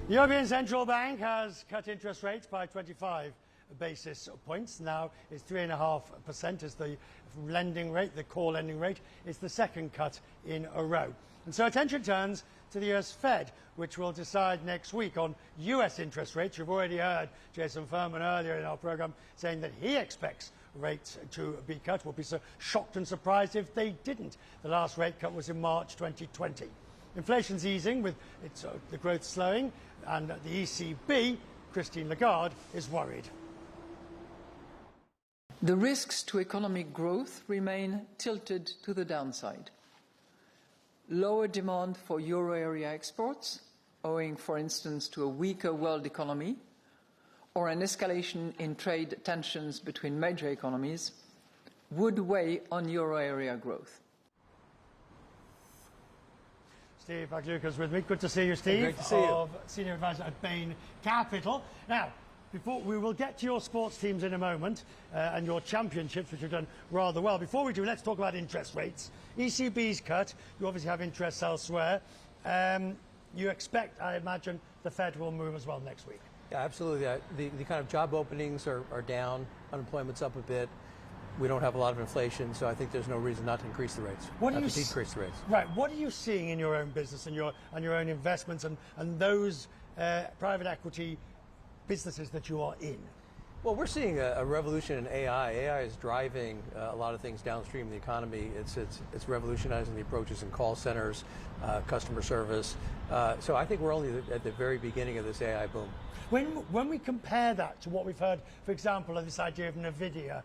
The European Central Bank has cut interest rates by 25 basis points. Now it's 3.5% is the lending rate, the core lending rate. It's the second cut in a row. And so attention turns to the US Fed, which will decide next week on US interest rates. You've already heard Jason Furman earlier in our program saying that he expects rates to be cut. We'll be so shocked and surprised if they didn't. The last rate cut was in March 2020. Inflation's easing with the growth slowing, and the ECB, Christine Lagarde, is worried. The risks to economic growth remain tilted to the downside. Lower demand for euro area exports, owing, for instance, to a weaker world economy, or an escalation in trade tensions between major economies, would weigh on euro area growth. Steve Pagliuca is with me. Good to see you, Steve. Great to see you. Senior Advisor at Bain Capital. Now, before we will get to your sports teams in a moment and your championships, which have done rather well. Before we do, let's talk about interest rates. ECB's cut. You obviously have interests elsewhere. You expect, I imagine, the Fed will move as well next week. Yeah, absolutely. The kind of job openings are down. Unemployment's up a bit. We don't have a lot of inflation, so I think there's no reason not to increase the rates. What do you decrease the rates? Right. What are you seeing in your own business and your own investments and those private equity businesses that you are in? Well, we're seeing a revolution in AI. AI is driving a lot of things downstream in the economy. It's revolutionizing the approaches in call centers, customer service. So I think we're only at the very beginning of this AI boom. When we compare that to what we've heard, for example, of this idea of NVIDIA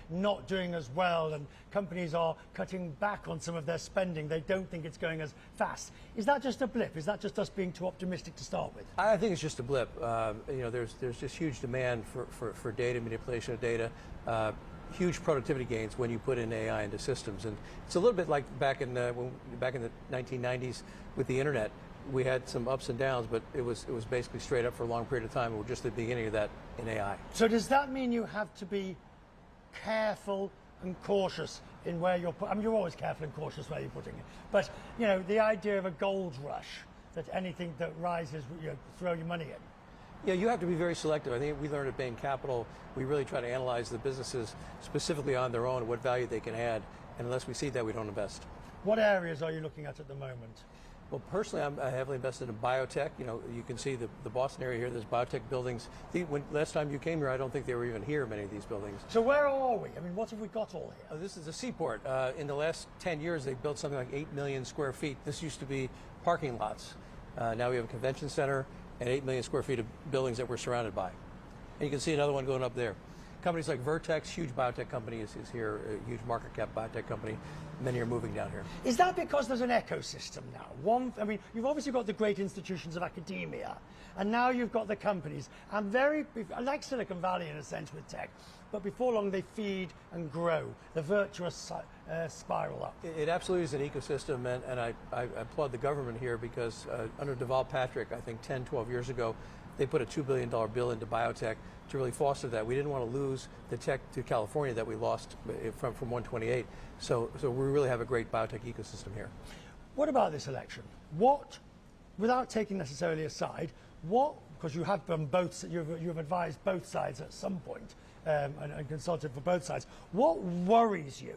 not doing as well and companies are cutting back on some of their spending, they don't think it's going as fast. Is that just a blip? Is that just us being too optimistic to start with? I think it's just a blip. There's just huge demand for data, manipulation of data, huge productivity gains when you put in AI into systems. And it's a little bit like back in the 1990s with the internet. We had some ups and downs, but it was basically straight up for a long period of time. We're just at the beginning of that in AI. So does that mean you have to be careful and cautious in where you're putting? I mean, you're always careful and cautious where you're putting it. But, the idea of a gold rush, that anything that rises, throw your money in. Yeah, you have to be very selective. I think we learned at Bain Capital, we really try to analyze the businesses specifically on their own, what value they can add, and unless we see that, we don't invest. What areas are you looking at the moment? Well, personally, I'm heavily invested in biotech. You can see the Boston area here, there's biotech buildings. Last time you came here, I don't think they were even here, many of these buildings. So where are we? I mean, what have we got all here? This is a seaport. In the last 10 years, they built something like 8 million square feet. This used to be parking lots. Now we have a convention center and 8 million square feet of buildings that we're surrounded by. And you can see another one going up there. Companies like Vertex, huge biotech company is here, a huge market cap biotech company. Many are moving down here. Is that because there's an ecosystem now? You've obviously got the great institutions of academia, and now you've got the companies. And like Silicon Valley in a sense with tech, but before long they feed and grow, the virtuous spiral up. It absolutely is an ecosystem, and I applaud the government here because under Deval Patrick, I think 10, 12 years ago, they put a $2 billion bill into biotech to really foster that. We didn't want to lose the tech to California that we lost from 128. So we really have a great biotech ecosystem here. What about this election? Without taking necessarily a side, because you have done both, you've advised both sides at some point and consulted for both sides. What worries you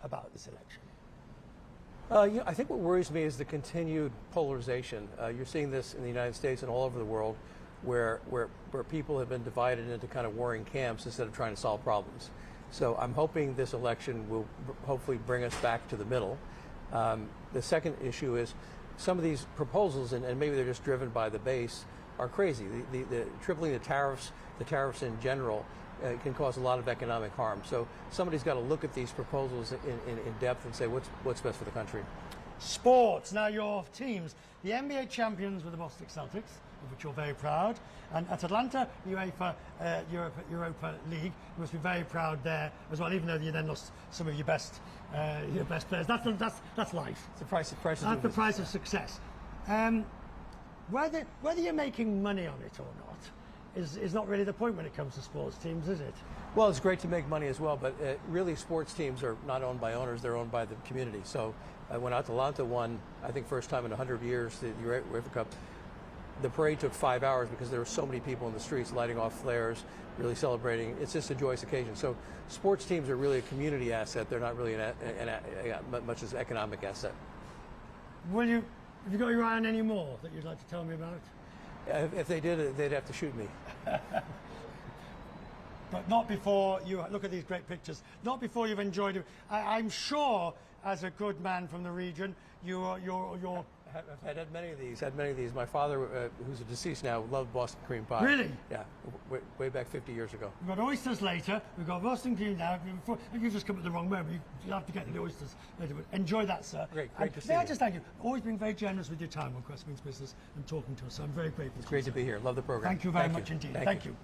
about this election? I think what worries me is the continued polarization. You're seeing this in the United States and all over the world, where people have been divided into kind of warring camps instead of trying to solve problems. So I'm hoping this election will hopefully bring us back to the middle. The second issue is some of these proposals, and maybe they're just driven by the base, are crazy. The tripling the tariffs in general can cause a lot of economic harm. So somebody's got to look at these proposals in depth and say what's best for the country. Sports. Now your teams, the NBA champions were the Boston Celtics, of which you're very proud, and at Atlanta, UEFA Europa League, you must be very proud there as well, even though you then lost some of your best players. That's life. It's the price of That's the price of success. Whether you're making money on it or not is not really the point when it comes to sports teams, is it? Well, it's great to make money as well, but really sports teams are not owned by owners, they're owned by the community. So when Atalanta won, I think first time in 100 years, the UEFA Cup, the parade took 5 hours because there were so many people in the streets lighting off flares, really celebrating. It's just a joyous occasion. So sports teams are really a community asset. They're not really much as an economic asset. Have you got your eye on any more that you'd like to tell me about? If they did, they'd have to shoot me. But not before you look at these great pictures. Not before you've enjoyed it. I'm sure, as a good man from the region, you're. I've had many of these. My father, who's deceased now, loved Boston cream pie. Really? Yeah, way back 50 years ago. We've got oysters later. We've got Boston cream now. You've just come at the wrong moment. You have to get the oysters later. But enjoy that, sir. Great to see may I you. just thank you. Always been very generous with your time on Quest Means Business and talking to us. So I'm very grateful. It's great to be here. Love the program. Thank you very much indeed. Thank you.